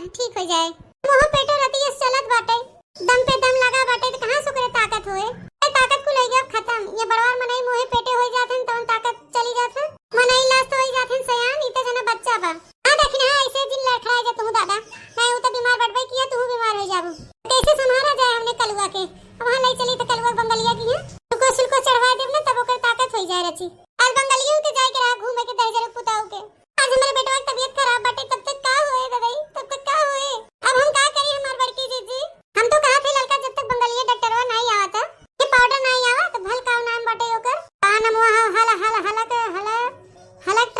ठीक हो जाए। मोह पेटो रतिया चलत बाटे, दम पे दम लगा बाटे तो कहां सुकरे ताकत होए। ए ताकत को लइगा खत्म। ये बड़वार मनई मोहे पेटे हो जाथन तवन ताकत चली जाथन। मनई लाश तो होई जाथन सयान, ई त जना बच्चा बा। हां देखिन हां ऐसे दिन लड़खड़ा जा तू दादा। मैं उ त बीमार पड़बे किया तू बीमार हो जाबू। कैसे संभाला जाए हमने कलुआ के। अब वहां ले चली त कलुआ बंगलिया की है। तुको सुलको चढ़वा देब ना तब ओकर ताकत होई जाए रची। आज बंगलियों के जाए के रहा घूमे के दहजर पुताऊ के। आज हमारे बेटवा की तबीयत खराब बाटे तब तक का होए दादाई, तब तक का होए। अब हम का करी हमार बड़की जीजी। हम तो कहा थे लड़का जब तक बंगलिया डॉक्टरवा नहीं आवा था, ये पाउडर नहीं आवा तो भल का नाम बाटे ओकर। का नाम हला हला हलक हला हलक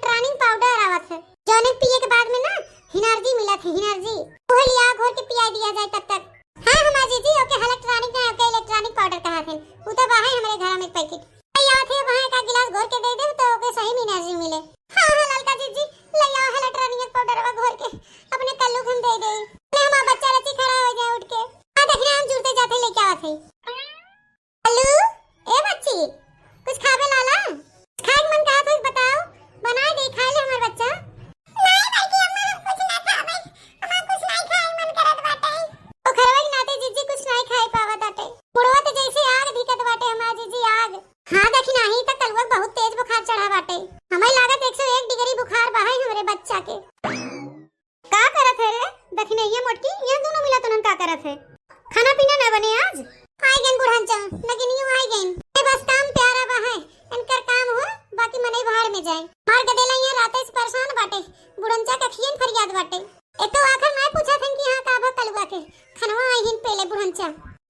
ट्रानिंग पाउडर आवत है। जोने पिए के बाद में ना हिनर्जी मिला थी, हिनर्जी। वो लिया घोर के पिया दिया जाए तब तक। हां हमार जीजी ओके हलक ट्रानिंग ना ओके इलेक्ट्रॉनिक पाउडर कहा थे। उ तो बाहर हमारे घर में एक पैकेट लिया थे, वहां का गिलास घोर के दे दे तो ओके सही में एनर्जी मिले। हां ललका जीजी लिया हलक ट्रानिंग पाउडर वा घोर के अपने कल्लू खन दे दे। ने हमार बच्चा रची खड़ा हो जाए उठ के। हां देखना हम जुड़ते जाते लेके आवत है। कल्लू ए बच्ची कुछ खावे लाला, खाए मन कहा तो बताओ, बनाए दे खा ले हमार बच्चा। नहीं बाकी अम्मा कुछ ना खावे, अम्मा कुछ नहीं खाए मन करत बाटे। ओ खरवा की नाते जीजी कुछ नहीं खाए पावत बाटे। बुढ़वा तो जैसे आग दिखत बाटे हमार जीजी आग। हां देखना ही त कलवा बहुत तेज बुखार चढ़ा बाटे। हमें लागत 101 डिग्री बुखार बा है हमरे बच्चा के। का करत है रे देखने ये मोटकी ये दोनों मिला तो का करत है। खाना पीना ना बने आज। आई गन बुढ़ान चा लेकिन यूं आई गन ए बस काम प्यारा बा है इनकर काम हो बाकी मने बाहर में जाए। मार गदेला यहाँ राते से परेशान बाटे। बुढ़नचा का खियन फरियाद बाटे। एक तो आखिर मैं पूछा था कि हां का बा कलवा के खनवा आई हिन पहले बुढ़नचा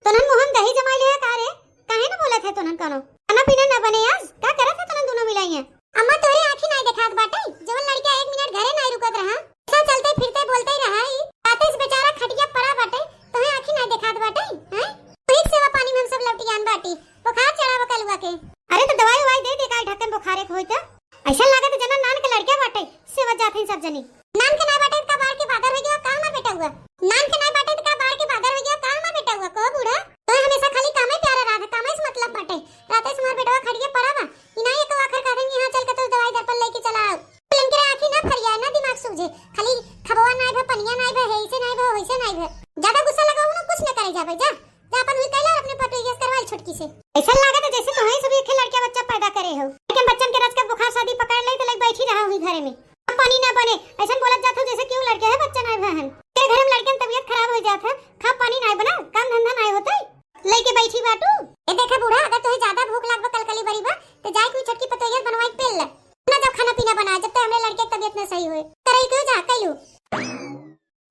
तनन मोहन दही जमाई ले का रे काहे न बोलत है तनन कनो खाना पीना ना बने आज का करत है तनन दोनों मिलाइए। अम्मा तोरे आंखी नहीं दिखात बाटे जवन लड़का 1 मिनट घरे नहीं रुकत रहा ऐसा चलते फिरते बोलते रहा ही राते से बेचारा खटिया पड़ा बाटे तोहे आंखी नहीं दिखात बाटे हैं। ठीक सेवा पानी में हम सब लौटियान बाटी बुखार चढ़ा कलवा के। अरे तो दवाई ववाई दे दे का ढक्कन बुखारे होई त ऐसा लागत जना नान के लड़का बाटे सेवा जाथे सब जनी। नान के ना बाटे का बार के बादर हो गया का मां बेटा हुआ। नान के ना बाटे का बार के बादर हो गया का मां बेटा हुआ को बूढ़ा तो हमेशा खाली काम ही प्यारा रहा था काम ही मतलब बाटे। राते से मार बेटा खड़िया पड़ा बा इना एक आखिर कह देंगे यहां चल के तो दवाई दर्पण लेके चला आओ। लेकिन के आंखी ना फरिया ना दिमाग सूझे खाली खबवा नहीं भे पनिया नहीं भे ऐसे नहीं भे वैसे नहीं भे। ज्यादा गुस्सा लगाओ ना कुछ न करे जाबे जा जा अपन हुई कैला अपने पटोइया करवाई छुटकी से। ऐसा लागत है जैसे तुम्हें सभी एक लड़का बच्चा पैदा करे हो लेकिन बच्चन के रच का बुखार शादी पकड़ ले तो लग बैठी रहा हुई घरे में। अब पानी ना बने ऐसा बोलत जात हो जैसे क्यों लड़के है बच्चा नहीं बहन तेरे घर में लड़के की तबीयत खराब हो जात है खा पानी नहीं बना काम धंधा नहीं होता लेके बैठी बाटू। ए देखा बूढ़ा अगर तुम्हें ज्यादा भूख लागबा कलकली बरी बा तो जाए कोई छटकी पतोइया बनवाई पेल ले ना जब खाना पीना बनाए जब तक हमरे लड़के की तबीयत ना सही होए करई क्यों जा कैलू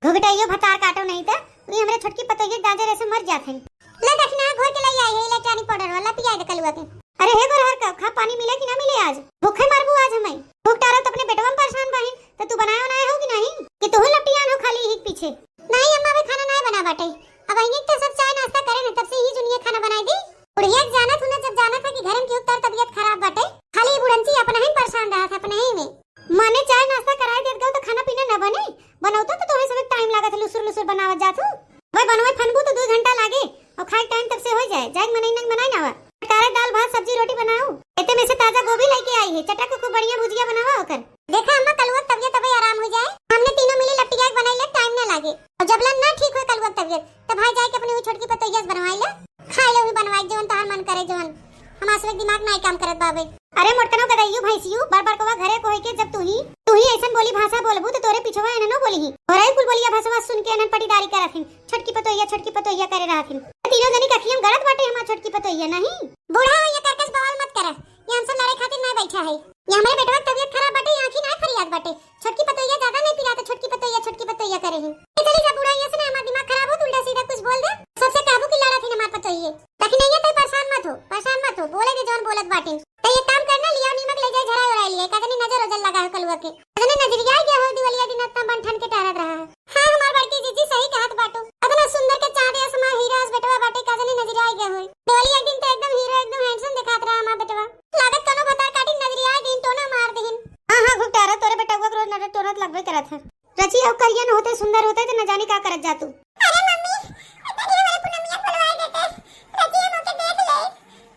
घुघटाइयो भतार काटो नहीं त उई हमरे छटकी पतोइया गाजर ऐसे मर जाथे। ले देखना घोर के ले आई है इलेक्ट्रॉनिक पाउडर वाला पिया दे कलवा के। अरे हे गोरहर का खा पानी मिले कि ना मिले आज भूखे मरबू आज हमें भूख तारा तो अपने बेटवा में परेशान बहिन तो तू बनाया बनाया हो कि नहीं कि तू लपटियान हो खाली ही पीछे। नहीं अम्मा भी खाना नहीं बना बाटे अब आएंगे तो सब चाय नाश्ता करे ना तब से ही जुनिया खाना बनाई दी। बुढ़िया जाना तूने जब जाना था कि घर में क्यों तार तबीयत खराब बाटे खाली बुढ़नची अपना ही परेशान रहा था अपने ही में माने चाय नाश्ता कराए देत गो तो खाना पीना न बने बनौतो तो तोहे सब टाइम लागत लुसुर लुसुर बनावत जात हो भाई बनवे फनबू तो 2 घंटा लागे और खाए टाइम तब से हो जाए जाए मनाई ना कारे दाल भात सब्जी रोटी बनाओ एते में से ताजा गोभी लेके आई है चटक को बढ़िया भुजिया बनावा ओकर। देखा अम्मा कलवा तबीयत अबे आराम हो जाए हमने तीनों मिली लपटिया बनाई ले टाइम ना लागे और जब लन ना ठीक हो कलवा तबीयत तब भाई जाके अपनी वो छोटकी पतोइया बनवाई ले खाई ले बनवाई जवन तहार मन करे जवन हमार से दिमाग नहीं काम करत बाबे। अरे मोटकनो गदैयू भैंसियू बार-बार कोवा घरे कोई के जब तू ही ऐसन बोली भाषा बोलबू तो तोरे पिछवा एननो बोली ही होराई कुल बोलिया भाषा सुन के एनन पटीदारी करथिन छटकी पतोइया करे रहथिन तीनों जनी कखियम गलत बाटे हमार छटकी पतोइया नहीं। बूढ़ा ये करकस बवाल मत कर ये हमसे लड़े खातिर नहीं बैठा है ये हमारे बेटवा तबीयत खराब बाटे आंखी नहीं फरियाद बाटे छटकी पतोइया ज्यादा नहीं पिला तो छटकी पतोइया करे ही चली जा बूढ़ा ये से हमार दिमाग खराब हो उल्टा सीधा कुछ बोल दे सबसे काबू की लड़ा थी हमार पतोइये लेकिन ये तो परेशान मत हो बोले के जौन बोलत बाटे तो ये काम करना लिया नीमक ले जाए झरा उड़ा लिए कदनी नजर ओजल लगा है कलवा के कदनी नजरिया गया हो दिवालिया दिन इतना बन ठन के टहरत रहा है। हां हमार बड़की जीजी सही कहत बाटो इतना सुंदर के चांद ऐसा हीरा बेटवा बाटे कदनी नजरिया गया हो दिवालिया दिन तो एकदम हीरो एकदम हैंडसम दिखात रहा हमार बेटवा लागत कोनो बता काटी नजरिया दिन तो ना मार देहिन। हां घुटारा तोरे बेटवा रोज नजर तोरत लगबे करत है रची अब करियन होते सुंदर होते तो न जाने का करत जातू। अरे मम्मी इतनी हमारे पुनमिया खुलवाई देते रची हम ओके देख ले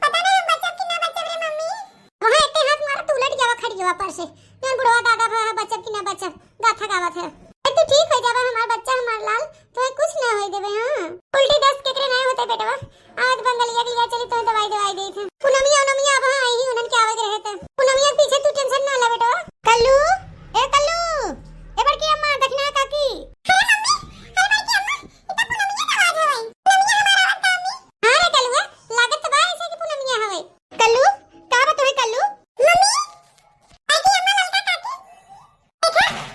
पता नहीं हम बच्चा की ना बच्चा रे मम्मी वहां इतने हाथ मारा तू उलट जावा खड़ी जावा पर से मैं बुढ़वा दादा भा बच्चा की ना बच्चा गाथा गावत है। तू ठीक हो जाबा हमार बच्चा हमार लाल, तो कुछ ना होई देबे। हां उल्टी दस्त केकरे नहीं होते बेटवा। आज बंगलिया के लिए चली तो दवाई दे थे। पूनमिया अब आई ही उनन के आवे के रहते। पूनमिया पीछे तू टेंशन ना ले बेटवा। कल्लू ए बड़की अम्मा देखना काकी। अरे मम्मी, अरे बड़की अम्मा, इतना पूनमिया का आवाज होई। पूनमिया हमारा आवाज का मम्मी। हां रे कल्लू, लागत बा ऐसे कि पूनमिया हवे। कल्लू का बात है कल्लू? मम्मी आजी अम्मा ललका काकी।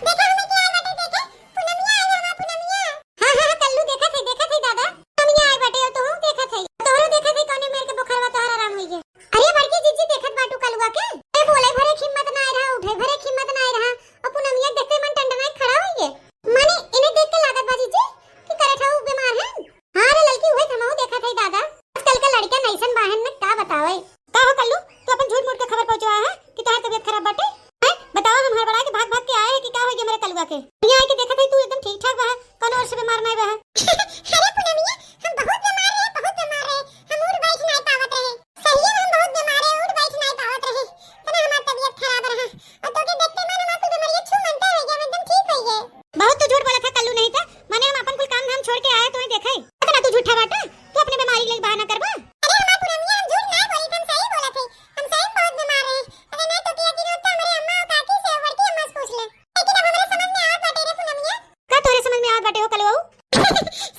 देखा हमें क्या आई बाटे देखे। पूनमिया आई हमारा पूनमिया। हां कल्लू देखा थे दादा। पूनमिया आई बाटे तो हम देखा थे। तोहरो देखा थे कोने मेरे के बुखारवा तोहरा आराम होई गे। अरे बड़की जीजी देखत बाटू कलुआ के। ए बोले भरे हिम्मत ना रहा, उठे भरे हिम्मत ना रहा। और पूनमिया देखते मन टंडनाई खड़ा होई गे। माने इन्हें देख के लागत बाजी जी कि करे था वो बीमार है। हां रे लड़की हुए थमाऊ देखा थे दादा। आजकल के लड़के नैसन बाहन में का बतावे। का हो कल्लू तू अपन झूठ मूठ के खबर पहुंचाया है कि तोहर तबीयत खराब बाटे? हैं बताओ, हम हड़बड़ा के भाग के आए हैं कि का हो गया मेरे कलुआ के? यहाँ आके देखा थे तू एकदम ठीक ठाक बा, कोनो और से बीमार नहीं बा। अरे पूनमिया हम बहुत बीमार है। हम उठ बैठ नहीं पावत रहे। सही है, हम बहुत बीमार है, उठ बैठ नहीं पावत रहे। तना हमार तबीयत खराब रहा और तो के देखते मन हमार तो बीमारी छू मनते हो गया, एकदम ठीक हो गए। बहुत तो झूठ बोला था कल्लू, नहीं था माने हम अपन कुल काम धाम छोड़ के आए तो देखे। इतना तू झूठा बाटा, तू अपने बीमारी ले बहाना करबा। अरे हमार पूनमिया हम झूठ नहीं बोली, हम सही बोला थे। हम सही बहुत बीमार है। अरे नहीं तो किया कि रोता हमारे अम्मा और काकी से बड़की अम्मा से पूछ ले। लेकिन अब हमारे समझ में आवत बाटे रे पूनमिया। का तोरे समझ में आवत बाटे हो कल्लू?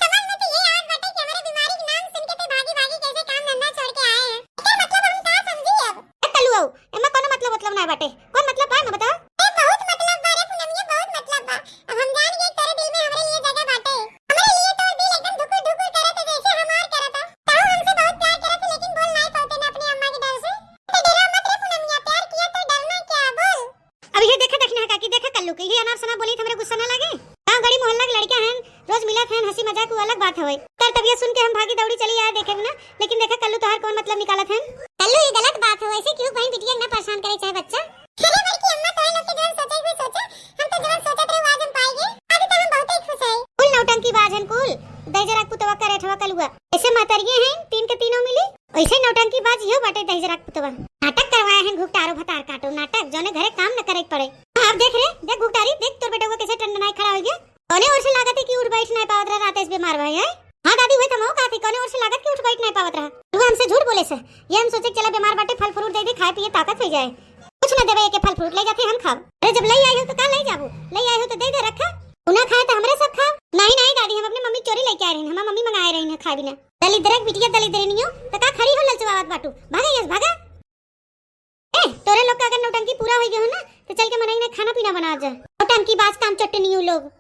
समझ में तो ये आवत बाटे कि हमारे बीमारी के नाम सुन के ते भागी कैसे काम धंधा छोड़ के आए हैं। क्या मतलब हम का समझी अब? कल्लू एमा कोनो मतलब ना बाटे। कौन मतलब बा ना बता। ए बहुत मतलब बा रे पूनमिया, बहुत मतलब बा। अब हम जान गए तेरे दिल में हमारे लिए जगह बाटे। हमारे लिए तो दिल एकदम धुकुर करत जैसे हमार करत। ताऊ हमसे बहुत प्यार करत लेकिन बोल नहीं पाते ना अपनी अम्मा के डर से। ते डरा मत रे पूनमिया, प्यार किया तो डरना क्या, बोल। अब ये देखना काकी, देखा कल्लू के ये अनाप शनाप बोली तो हमरे गुस्सा ना लगे। गांव गड़ी मोहल्ला के लड़का हैं, रोज मिलत हैं, हंसी मजाक वो अलग बात है। तर तबियत सुन के हम भागी दौड़ी चली आए देखे ना। लेकिन देखा कल्लू तोहार कौन मतलब निकालत हैं? कल्लू ये गलत बात है, ऐसे क्यों बहन बिटिया ना परेशान करे चाहे बच्चा। अरे बड़की अम्मा तोरे लोग के जवन सोचे हुए सोचा, हम तो जवन सोचत रहे आज हम पाएंगे। आज तो हम बहुत ही खुश हैं। कुल नौटंकी बाज हैं कुल। दई जरा पुतवा करे ठवा कलुआ। ऐसे मातरिये हैं तीन के तीनों मिली। ऐसे नौटंकी बाज यो बाटे दई जरा पुतवा। नाटक करवाए हैं घुकटारो भतार काटो नाटक, जोने घरे काम न करे पड़े। अब देख रे, देख घुकटारी, देख तोर बेटा कैसे टंडनाई खड़ा हो गया। कोने और से लागत है कि उठ बैठ नहीं पावत रहा, रात इस बीमार भाई है। हां दादी हुए तमो का थी, कोने और से लागत कि उठ बैठ नहीं पावत रहा। तू हमसे झूठ बोले से। ये हम सोचे चला बीमार बाटे फल फ्रूट दे दे, खाए पिए ताकत हो जाए। कुछ न देबे के फल फ्रूट ले जाके हम खाब। अरे जब ले आई हो तो का ले जाबू, ले आई हो तो दे दे रखा। उना खाए तो हमरे सब खाओ। नहीं दादी, हम अपनी मम्मी चोरी लेके आ रही हैं, हम मम्मी मंगाए रही हैं खाए बिना। दली दरक बिटिया दली दरनियो तो का खड़ी हो ललचवावत बाटू। भागा यस भागा। ए तोरे लोग का अगर नौटंकी पूरा हो गयो हो ना तो चल के मनाई ने खाना पीना बना जा। नौटंकी बाज काम चटनियो लोग।